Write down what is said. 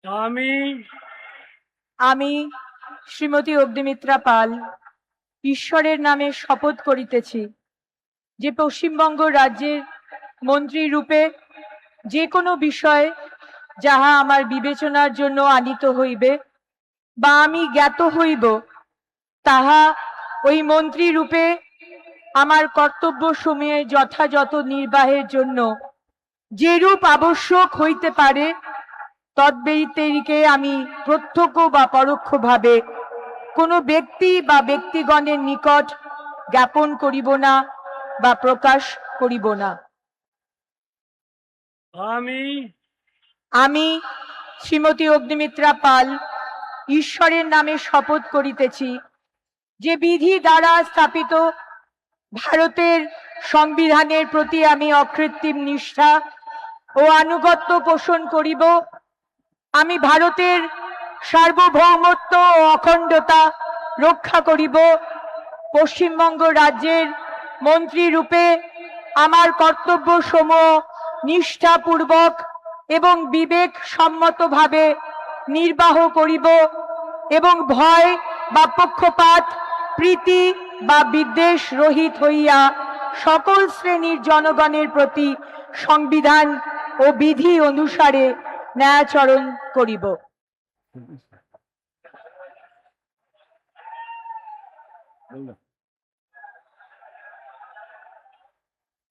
আমি আমি শ্রীমতী অগ্নিমিত্রা পাল ঈশ্বরের নামে শপথ করিতেছি যে পশ্চিমবঙ্গ রাজ্যের মন্ত্রী রূপে যে কোনো বিষয় যাহা আমার বিবেচনার জন্য আনিত হইবে বা আমি জ্ঞাত হইব, তাহা ওই মন্ত্রী রূপে আমার কর্তব্য সময়ে যথাযথ নির্বাহের জন্য যেরূপ আবশ্যক হইতে পারে তদ্ব্যতিরিকে আমি প্রত্যক্ষ বা পরোক্ষভাবে কোনো ব্যক্তি বা ব্যক্তিগণের নিকট জ্ঞাপন করিব না বা প্রকাশ করিব না। আমি আমি শ্রীমতী অগ্নিমিত্রা পাল ঈশ্বরের নামে শপথ করিতেছি যে বিধি দ্বারা স্থাপিত ভারতের সংবিধানের প্রতি আমি অকৃত্রিম নিষ্ঠা ও আনুগত্য পোষণ করিব। আমি ভারতের সার্বভৌমত্ব ও অখণ্ডতা রক্ষা করিব। পশ্চিমবঙ্গ রাজ্যের মন্ত্রী রূপে আমার কর্তব্য সমূহ নিষ্ঠাপূর্বক এবং বিবেক সম্মতভাবে নির্বাহ করিব এবং ভয় বা পক্ষপাত, প্রীতি বা বিদ্বেষ রহিত হইয়া সকল শ্রেণীর জনগণের প্রতি সংবিধান ও বিধি অনুসারে ন্যায়াচরণ করিব।